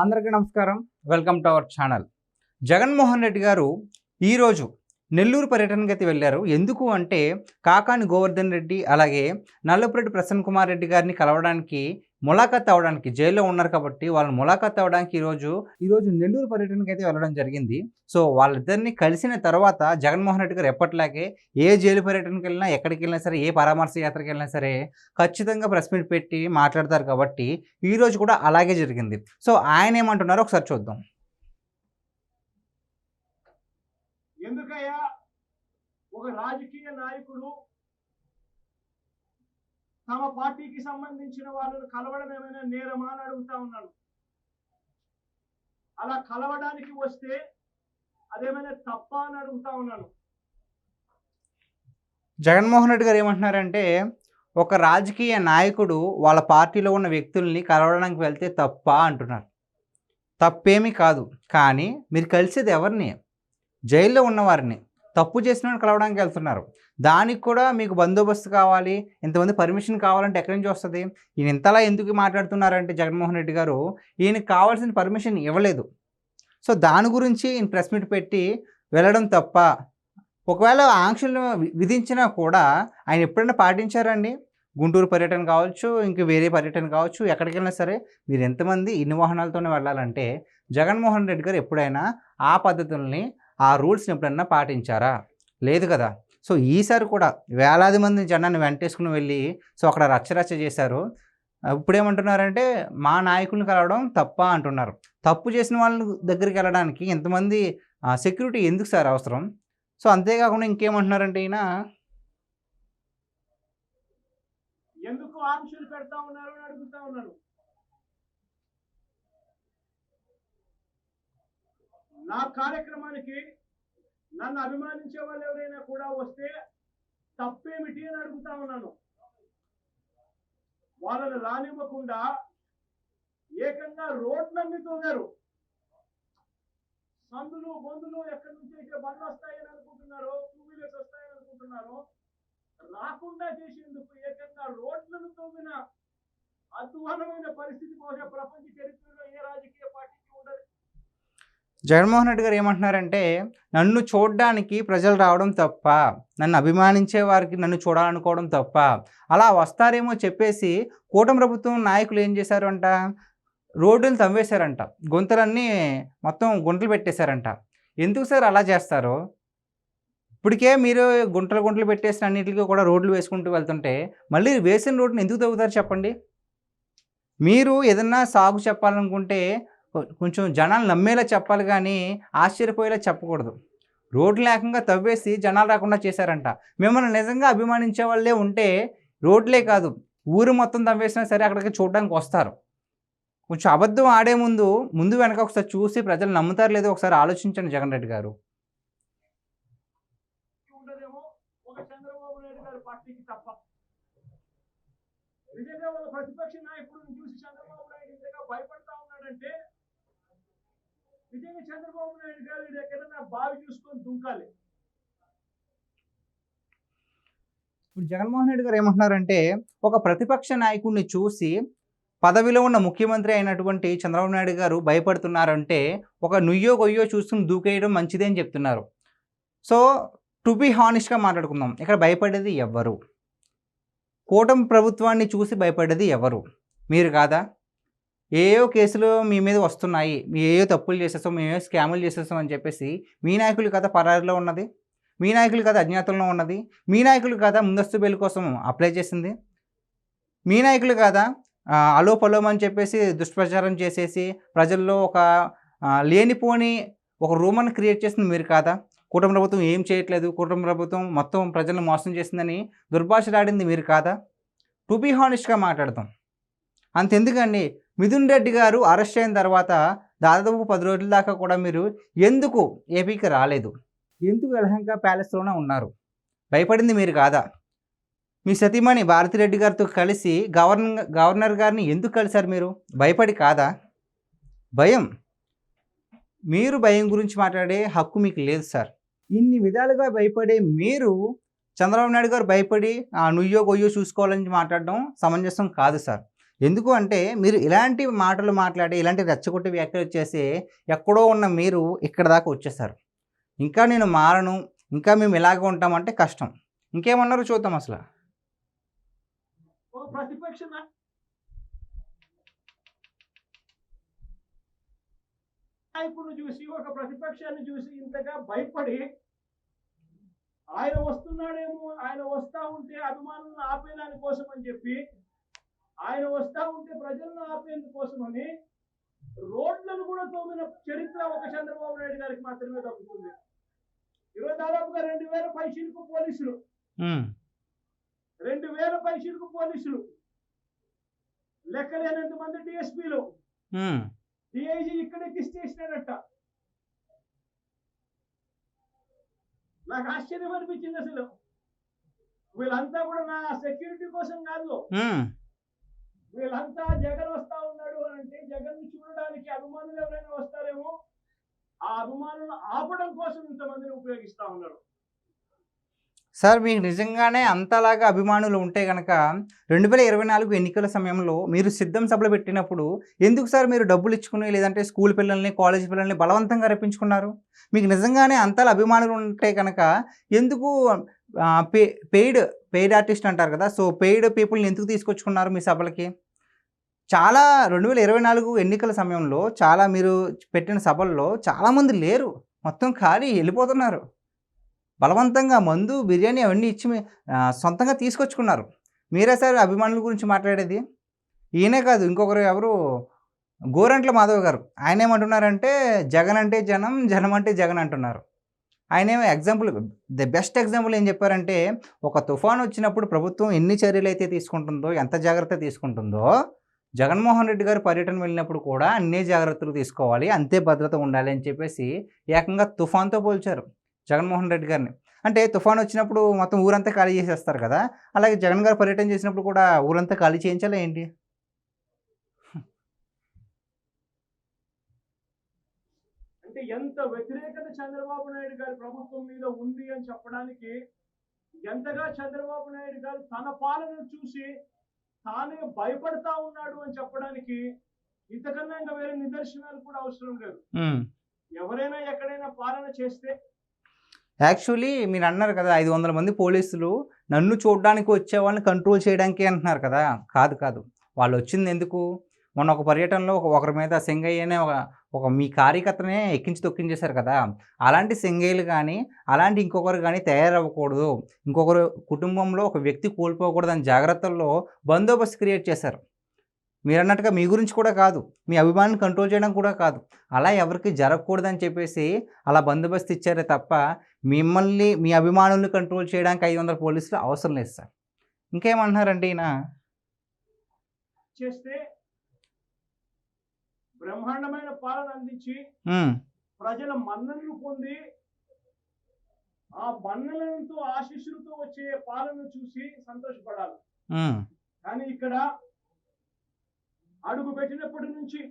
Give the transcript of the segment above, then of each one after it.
అందరికీ నమస్కారం. Welcome to our channel. Jaganmohan Reddy గారు ఈరోజు నెల్లూరు పర్యటనకి అయితే వెళ్ళారు. ఎందుకు అంటే కాకాని గోవర్ధన్ రెడ్డి అలాగే నల్లపురెడ్డి ప్రసన్న కుమార్ రెడ్డి గారిని కలవడానికి ములాఖాత్ అవ్వడానికి జైల్లో ఉన్నారు కాబట్టి వాళ్ళని ములాఖాత్ అవ్వడానికి ఈరోజు నెల్లూరు పర్యటనకి అయితే వెళ్ళడం జరిగింది. సో వాళ్ళిద్దరిని కలిసిన తర్వాత జగన్మోహన్ రెడ్డి గారు ఎప్పటిలాగే ఏ జైలు పర్యటనకి వెళ్ళినా ఎక్కడికి వెళ్ళినా సరే ఏ పరామర్శ యాత్రకి వెళ్ళినా సరే ఖచ్చితంగా ప్రెస్ మీట్ పెట్టి మాట్లాడతారు కాబట్టి ఈరోజు కూడా అలాగే జరిగింది. సో ఆయన ఏమంటున్నారో ఒకసారి చూద్దాం. ఎందుకయ్యా ఒక రాజకీయ నాయకుడు తమ పార్టీకి సంబంధించిన వాళ్ళను కలవడం ఏమైనా నేరమా అని అడుగుతా ఉన్నాను. అలా కలవడానికి వస్తే అదేమైనా తప్ప అని అడుగుతా ఉన్నాను. జగన్మోహన్ రెడ్డి గారు ఏమంటున్నారంటే ఒక రాజకీయ నాయకుడు వాళ్ళ పార్టీలో ఉన్న వ్యక్తుల్ని కలవడానికి వెళ్తే తప్ప అంటున్నారు. తప్పేమీ కాదు, కానీ మీరు కలిసేది ఎవరిని? జైల్లో ఉన్నవారిని. తప్పు చేసిన వాళ్ళని కలవడానికి వెళ్తున్నారు. దానికి కూడా మీకు బందోబస్తు కావాలి, ఇంతమంది పర్మిషన్ కావాలంటే ఎక్కడి నుంచి వస్తుంది? ఈయన ఇంతలా ఎందుకు మాట్లాడుతున్నారంటే జగన్మోహన్ రెడ్డి గారు ఈయనకి కావాల్సిన పర్మిషన్ ఇవ్వలేదు. సో దాని గురించి ఈయన ప్రెస్ మీట్ పెట్టి వెళ్ళడం తప్ప. ఒకవేళ ఆంక్షలు విధించినా కూడా ఆయన ఎప్పుడైనా పాటించారండి? గుంటూరు పర్యటన కావచ్చు, ఇంక వేరే పర్యటన కావచ్చు, ఎక్కడికి వెళ్ళినా సరే మీరు ఎంతమంది ఇన్ని వాహనాలతోనే వెళ్ళాలంటే జగన్మోహన్ రెడ్డి గారు ఎప్పుడైనా ఆ పద్ధతుల్ని ఆ రూల్స్ని ఎప్పుడన్నా పాటించారా? లేదు కదా. సో ఈసారి కూడా వేలాది మంది జనాన్ని వెంటేసుకుని వెళ్ళి సో అక్కడ రచ్చరచ్చ చేశారు. ఇప్పుడేమంటున్నారంటే మా నాయకుల్ని కలవడం తప్ప అంటున్నారు. తప్పు చేసిన వాళ్ళ దగ్గరికి వెళ్ళడానికి ఎంతమంది సెక్యూరిటీ ఎందుకు సార్ అవసరం? సో అంతేకాకుండా ఇంకేమంటున్నారంటే ఈయన ఎందుకు ఆంక్షలు పెడతా ఉన్నారు అని అడుగుతా ఉన్నాను. నా కార్యక్రమానికి నన్ను అభిమానించే వాళ్ళు ఎవరైనా కూడా వస్తే తప్పేమిటి అని అడుగుతా ఉన్నాను. వాళ్ళని రానివ్వకుండా ఏకంగా రోడ్లన్నీ తోగారు. సందులు బొందులు ఎక్కడి నుంచి అయితే బండ్లు వస్తాయని అనుకుంటున్నారో, టూ వీలర్స్ వస్తాయని అనుకుంటున్నారో రాకుండా చేసేందుకు ఏకంగా రోడ్లను తోగిన అధ్వానమైన పరిస్థితి బహుశా ప్రపంచ చరిత్రలో ఏ రాజకీయ పార్టీకి ఉండదు. జగన్మోహన్ రెడ్డి గారు ఏమంటున్నారంటే నన్ను చూడడానికి ప్రజలు రావడం తప్ప, నన్ను అభిమానించే వారికి నన్ను చూడాలనుకోవడం తప్ప. అలా వస్తారేమో చెప్పేసి కూటమి ప్రభుత్వం నాయకులు ఏం చేశారు అంట, రోడ్డులు తవ్వేశారంట, గుంతలన్నీ మొత్తం గుంటలు పెట్టేశారంట. ఎందుకు సార్ అలా చేస్తారు? ఇప్పటికే మీరు గుంటలు పెట్టేసిన అన్నింటికి కూడా రోడ్లు వేసుకుంటూ వెళ్తుంటే మళ్ళీ వేసిన రోడ్డుని ఎందుకు తవ్వుతారు చెప్పండి? మీరు ఏదన్నా సాగు చెప్పాలనుకుంటే కొంచెం జనాలు నమ్మేలా చెప్పాలి, కానీ ఆశ్చర్యపోయేలా చెప్పకూడదు. రోడ్లు లేకుండా తవ్వేసి జనాలు రాకుండా చేశారంట. మిమ్మల్ని నిజంగా అభిమానించే వాళ్ళే ఉంటే రోడ్లే కాదు ఊరు మొత్తం తవ్వేసినా సరే అక్కడికి చూడడానికి వస్తారు. కొంచెం అబద్ధం ఆడే ముందు వెనక ఒకసారి చూసి ప్రజలు నమ్ముతారు లేదో ఒకసారి ఆలోచించండి జగన్ రెడ్డి గారు. ఉండదేమో ఒక చంద్రబాబు నాయుడు గారి పార్టీకి తప్ప. నిజంగా ఒక ప్రతిపక్ష నాయకుడిని చూసి చంద్రబాబు నాయుడు ఇంతగా భయపడతా ఉన్నాడంటే నిజంగా చంద్రబాబు నాయుడు గారు ఎక్కడన్నా బావి చూసుకొని దుంకాలి. ఇప్పుడు జగన్మోహన్ రెడ్డి గారు ఏమంటున్నారంటే ఒక ప్రతిపక్ష నాయకుడిని చూసి పదవిలో ఉన్న ముఖ్యమంత్రి అయినటువంటి చంద్రబాబు నాయుడు గారు భయపడుతున్నారంటే ఒక నుయ్యో గొయ్యో చూసుకుని దూకేయడం మంచిదే అని చెప్తున్నారు. సో టు బీ హానెస్ట్గా మాట్లాడుకుందాం, ఇక్కడ భయపడేది ఎవరు? కూటమి ప్రభుత్వాన్ని చూసి భయపడేది ఎవరు? మీరు కాదా? ఏయో కేసులు మీ మీద వస్తున్నాయి, మీ ఏయో తప్పులు చేసేస్తాం, మేమేయో స్కాములు చేసేస్తాం అని చెప్పేసి మీ నాయకులు కదా పరారిలో ఉన్నది, మీ నాయకులు కదా అజ్ఞాతంలో ఉన్నది, మీ నాయకులు కదా ముందస్తు బెయిల్ కోసం అప్లై చేసింది, మీ నాయకులు కదా అలోపలోమని చెప్పేసి దుష్ప్రచారం చేసేసి ప్రజల్లో ఒక లేనిపోని ఒక రూమర్ని క్రియేట్ చేసింది మీరు కాదా? కూటమి ప్రభుత్వం ఏం చేయట్లేదు, కూటమి ప్రభుత్వం మొత్తం ప్రజలను మోసం చేసిందని దుర్భాషలాడింది మీరు కాదా? టు బీ హానెస్ట్గా మాట్లాడతాం. అంతెందుకండి, మిథున్ రెడ్డి గారు అరెస్ట్ అయిన తర్వాత దాదాపు 10 రోజుల దాకా కూడా మీరు ఎందుకు ఏపీకి రాలేదు? ఎందుకు యలహంక ప్యాలెస్లోనే ఉన్నారు? భయపడింది మీరు కాదా? మీ సతీమణి భారతిరెడ్డి గారితో కలిసి గవర్నర్ గారిని ఎందుకు కలిశారు మీరు? భయపడి కాదా? మీరు భయం గురించి మాట్లాడే హక్కు మీకు లేదు సార్. ఇన్ని విధాలుగా భయపడే మీరు చంద్రబాబు నాయుడు గారు భయపడి నుయ్యో గొయ్యో చూసుకోవాలని మాట్లాడడం సమంజసం కాదు సార్. ఎందుకు అంటే మీరు ఇలాంటి మాటలు మాట్లాడి, ఇలాంటి రెచ్చగొట్టే వ్యాఖ్యలు చేసి ఎక్కడో ఉన్న మీరు ఇక్కడ దాకా వచ్చేసారు. ఇంకా నేను మారను, ఇంకా మేము ఇలాగే ఉంటామంటే కష్టం. ఇంకేమన్నారో చూద్దాం అసల. ఒక ప్రతిపక్ష నాయకుడిని చూసి, ఒక ప్రతిపక్షాన్ని చూసి ఇంతగా భయపడి ఆయన వస్తున్నాడేమో, ఆయన వస్తా ఉంటే అభిమానులను ఆపేదాని కోసం అని చెప్పి, ఆయన వస్తా ఉంటే ప్రజలను ఆపేందుకోసమని రోడ్లను కూడా తోమిన చరిత్ర ఒక చంద్రబాబు నాయుడు గారికి మాత్రమే దక్కుతుంది. ఈరోజు దాదాపుగా 2000 పైచిలకు పోలీసులు, 2000 పైచిలకు పోలీసులు, లెక్కలేనంత మంది డిఎస్పీలు, డిఐజీ ఇక్కడే కిస్ చేసినాడట. నాకు ఆశ్చర్యం అనిపించింది అసలు. వీళ్ళంతా కూడా నా సెక్యూరిటీ కోసం కాదు, వీళ్ళంతా జగన్ వస్తా ఉన్నాడు అని అంటే జగన్ చూడడానికి అభిమానులు ఎవరైనా వస్తారేమో, ఆ అభిమానులను ఆపడం కోసం ఇంతమందిని ఉపయోగిస్తా ఉన్నారు. సార్ మీకు నిజంగానే అంతలాగా అభిమానులు ఉంటే కనుక 2024 ఎన్నికల సమయంలో మీరు సిద్ధం సభలు పెట్టినప్పుడు ఎందుకు సార్ మీరు డబ్బులు ఇచ్చుకుని, లేదంటే స్కూల్ పిల్లల్ని, కాలేజ్ పిల్లల్ని బలవంతంగా రప్పించుకున్నారు? మీకు నిజంగానే అంతలా అభిమానులు ఉంటే కనుక ఎందుకు పెయిడ్ ఆర్టిస్ట్ అంటారు కదా, సో పెయిడ్ పీపుల్ని ఎందుకు తీసుకొచ్చుకున్నారు మీ సభలకి? చాలా 2024 ఎన్నికల సమయంలో చాలా మీరు పెట్టిన సభల్లో చాలామంది లేరు, మొత్తం ఖాళీ వెళ్ళిపోతున్నారు. బలవంతంగా మందు, బిర్యానీ అవన్నీ ఇచ్చి సొంతంగా తీసుకొచ్చుకున్నారు. మీరే సార్ అభిమానుల గురించి మాట్లాడేది? ఈయనే కాదు, ఇంకొకరు ఎవరు, గోరంట్ల మాధవ్ గారు, ఆయన ఏమంటున్నారంటే జగన్ అంటే జనం, జనం అంటే జగన్ అంటున్నారు. ఆయన ఏమో ఎగ్జాంపుల్, ది బెస్ట్ ఎగ్జాంపుల్ ఏం చెప్పారంటే, ఒక తుఫాను వచ్చినప్పుడు ప్రభుత్వం ఎన్ని చర్యలు అయితే తీసుకుంటుందో, ఎంత జాగ్రత్త తీసుకుంటుందో, జగన్మోహన్ రెడ్డి గారు పర్యటన వెళ్ళినప్పుడు కూడా అన్ని జాగ్రత్తలు తీసుకోవాలి, అంతే భద్రత ఉండాలి అని చెప్పేసి ఏకంగా తుఫాన్తో పోల్చారు జగన్మోహన్ రెడ్డి గారిని. అంటే తుఫాను వచ్చినప్పుడు మొత్తం ఊరంతా ఖాళీ చేసేస్తారు కదా, అలాగే జగన్ గారు పర్యటన చేసినప్పుడు కూడా ఊరంతా ఖాళీ చేయించాలా ఏంటి? అంటే ఎంత వ్యతిరేకత చంద్రబాబు నాయుడు గారి ప్రభుత్వం మీద ఉంది అని చెప్పడానికి, ఎంతగా చంద్రబాబు నాయుడు గారు తన పాలనను చూసి తానే భయపడతా ఉన్నాడు అని చెప్పడానికి ఇంతకన్నా ఇంకా వేరే నిదర్శనాలు కూడా అవసరం లేదు. ఎవరైనా ఎక్కడైనా పాలన చేస్తే, యాక్చువల్లీ మీరు అన్నారు కదా 500 మంది పోలీసులు నన్ను చూడడానికి వచ్చే వాళ్ళని కంట్రోల్ చేయడానికి అంటున్నారు కదా. కాదు కాదు, వాళ్ళు వచ్చింది ఎందుకు? మొన్న ఒక పర్యటనలో ఒకరి మీద సింగయ్య అనే ఒక మీ కార్యకర్తనే ఎక్కించి తొక్కించేశారు కదా. అలాంటి సింగయ్యలు కానీ, అలాంటి ఇంకొకరు కానీ తయారవ్వకూడదు, ఇంకొకరు కుటుంబంలో ఒక వ్యక్తి కోల్పోకూడదు అని జాగ్రత్తల్లో బందోబస్తు క్రియేట్ చేశారు. మీరు అన్నట్టుగా మీ గురించి కూడా కాదు, మీ అభిమానులను కంట్రోల్ చేయడం కూడా కాదు, అలా ఎవరికి జరగకూడదని చెప్పేసి అలా బందోబస్తు ఇచ్చారే తప్ప మిమ్మల్ని, మీ అభిమానులను కంట్రోల్ చేయడానికి 500 పోలీసులు అవసరం లేదు సార్. ఇంకేమంటున్నారంటే ఈయన చేస్తే బ్రహ్మాండమైన పాలన అందించి ప్రజల మన్ననలు పొంది, ఆ మన్ననలతో ఆశీస్సులతో వచ్చే పాలన చూసి సంతోషపడాలి. కానీ ఇక్కడ అడుగు పెట్టినప్పటి నుంచి,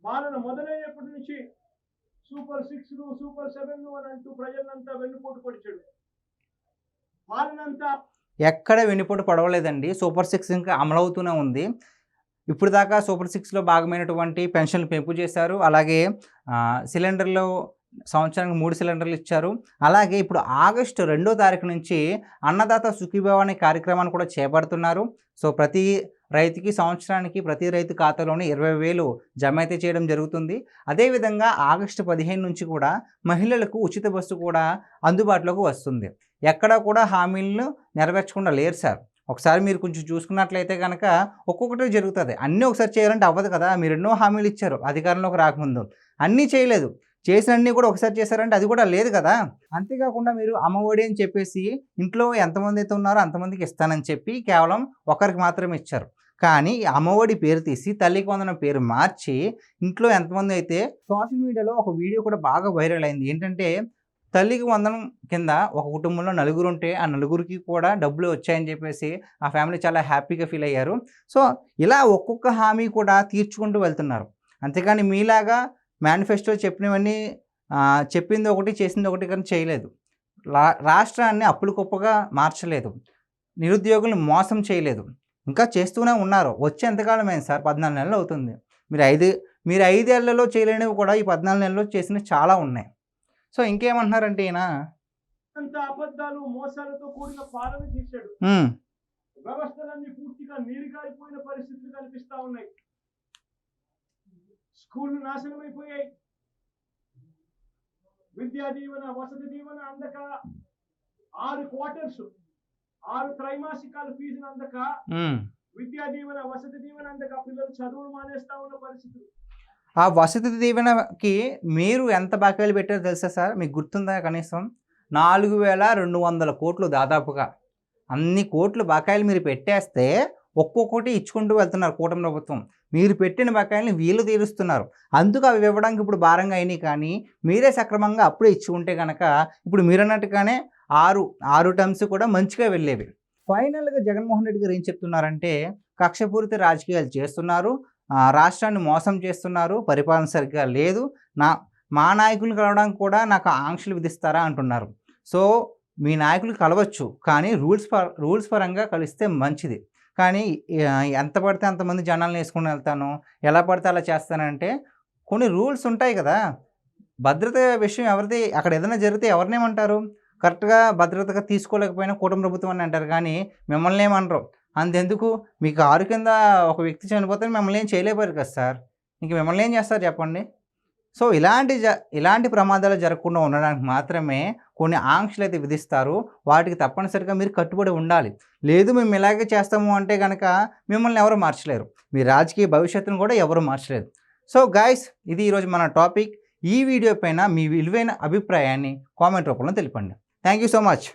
పాలన మొదలైనప్పటి నుంచి సూపర్ 6లు, సూపర్ 7లు అని అంటూ ప్రజలంతా వెన్నుపోటు పొడిచాడు. పాలనంతా ఎక్కడ వెన్నుపోటు పడవలేదండి. సూపర్ 6 ఇంకా అమలవుతూనే ఉంది. ఇప్పుడు దాకా సూపర్ 6లో భాగమైనటువంటి పెన్షన్లు పెంపు చేశారు. అలాగే సిలిండర్లు సంవత్సరానికి 3 సిలిండర్లు ఇచ్చారు. అలాగే ఇప్పుడు ఆగస్టు 2వ తారీఖు నుంచి అన్నదాత సుఖీభవ అనే కార్యక్రమాన్ని కూడా చేపడుతున్నారు. సో ప్రతి రైతుకి సంవత్సరానికి ప్రతి రైతు ఖాతాలోనే 20,000 జమ అయితే చేయడం జరుగుతుంది. అదేవిధంగా ఆగస్టు 15 నుంచి కూడా మహిళలకు ఉచిత బస్సు కూడా అందుబాటులోకి వస్తుంది. ఎక్కడా కూడా హామీలను నెరవేర్చకుండా లేరు సార్. ఒకసారి మీరు కొంచెం చూసుకున్నట్లయితే కనుక ఒక్కొక్కటి జరుగుతుంది. అన్నీ ఒకసారి చేయాలంటే అవ్వదు కదా. మీరు ఎన్నో హామీలు ఇచ్చారు అధికారంలోకి రాకముందు, అన్నీ చేయలేదు. చేసినన్నీ కూడా ఒకసారి చేశారంటే అది కూడా లేదు కదా. అంతేకాకుండా మీరు అమ్మఒడి అని చెప్పేసి ఇంట్లో ఎంతమంది అయితే ఉన్నారో అంతమందికి ఇస్తానని చెప్పి కేవలం ఒకరికి మాత్రమే ఇచ్చారు. కానీ అమ్మఒడి పేరు తీసి తల్లికి వందనం పేరు మార్చి ఇంట్లో ఎంతమంది అయితే, సోషల్ మీడియాలో ఒక వీడియో కూడా బాగా వైరల్ అయింది. ఏంటంటే తల్లికి వందనం కింద ఒక కుటుంబంలో నలుగురు ఉంటే ఆ నలుగురికి కూడా డబ్బులు వచ్చాయని చెప్పేసి ఆ ఫ్యామిలీ చాలా హ్యాపీగా ఫీల్ అయ్యారు. సో ఇలా ఒక్కొక్క హామీ కూడా తీర్చుకుంటూ వెళ్తున్నారు. అంతేకాని మీలాగా మేనిఫెస్టో చెప్పినవన్నీ చెప్పింది ఒకటి చేసింది ఒకటి కానీ చేయలేదు. రాష్ట్రాన్ని అప్పులు కుప్పగా మార్చలేదు, నిరుద్యోగులను మోసం చేయలేదు, ఇంకా చేస్తూనే ఉన్నారు. వచ్చి ఎంతకాలమైంది సార్? 14 నెలలు అవుతుంది. మీరు 5 ఏళ్లలో చేయలేనివి కూడా ఈ 14 నెలల్లో చేసినవి చాలా ఉన్నాయి. సో ఇంకేమంటున్నారంటే ఈయన అంత అబద్ధాలు మోసాలతో కూడిన పాలన చేశాడు. హ్మ్. వ్యవస్థలన్నీ పూర్తిగా నీరుగారిపోయిన పరిస్థితులు కనిపిస్తా ఉన్నాయి. స్కూళ్లు నాశనమైపోయాయి. విద్యా దీవెన, వసతి దీవెన అందక 6 క్వార్టర్స్ 6 త్రైమాసికాల ఫీజులు అందక, హ్మ్. విద్యా దీవెన, వసతి దీవెన అందక పిల్లలు చదువులు మానేస్తా ఉన్న పరిస్థితులు. ఆ వసతి దీవెనకి మీరు ఎంత బకాయిలు పెట్టారో తెలుసా సార్? మీకు గుర్తుందా కనీసం? 4,200 కోట్లు దాదాపుగా. అన్ని కోట్లు బకాయిలు మీరు పెట్టేస్తే ఒక్కొక్కటి ఇచ్చుకుంటూ వెళ్తున్నారు కూటమి ప్రభుత్వం. మీరు పెట్టిన బకాయిల్ని వీళ్ళు తీరుస్తున్నారు. అందుకు అవి ఇవ్వడానికి ఇప్పుడు భారంగా అయినాయి. కానీ మీరే సక్రమంగా అప్పుడే ఇచ్చి ఉంటే కనుక ఇప్పుడు మీరన్నట్టుగానే 6 టర్మ్స్ కూడా మంచిగా వెళ్ళేవి. ఫైనల్‌గా జగన్మోహన్ రెడ్డి గారు ఏం చెప్తున్నారంటే, కక్షపూరిత రాజకీయాలు చేస్తున్నారు, రాష్ట్రాన్ని మోసం చేస్తున్నారు, పరిపాలన సరిగ్గా లేదు, మా నాయకులను కలవడానికి కూడా నాకు ఆంక్షలు విధిస్తారా అంటున్నారు. సో మీ నాయకులు కలవచ్చు, కానీ రూల్స్ పరంగా కలిస్తే మంచిది. కానీ ఎంత పడితే అంతమంది జనాలను వేసుకొని వెళ్తాను, ఎలా పడితే అలా చేస్తానంటే కొన్ని రూల్స్ ఉంటాయి కదా! భద్రత విషయం ఎవరిది? అక్కడ ఏదైనా జరిగితే ఎవరినేమంటారు? కరెక్ట్‌గా భద్రతగా తీసుకోలేకపోయినా కూటమి ప్రభుత్వం అని అంటారు. కానీ మిమ్మల్ని ఏమనరు. అంతెందుకు, మీ కారు కింద ఒక వ్యక్తి చనిపోతే మిమ్మల్ని ఏం చేయలేకపోయారు కదా సార్! ఇంక మిమ్మల్ని ఏం చేస్తారు చెప్పండి? సో ఇలాంటి ప్రమాదాలు జరగకుండా ఉండడానికి మాత్రమే కొన్ని ఆంక్షలైతే విధిస్తారు. వాటికి తప్పనిసరిగా మీరు కట్టుబడి ఉండాలి. లేదు మేము ఇలాగే చేస్తాము అంటే గనక మిమ్మల్ని ఎవరు మార్చలేరు. మీ రాజకీయ భవిష్యత్తును కూడా ఎవరు మార్చలేరు. సో గైస్, ఇది ఈరోజు మన టాపిక్. ఈ వీడియో పైన మీ విలువైన అభిప్రాయాన్ని కామెంట్ రూపంలో తెలపండి. Thank you so much.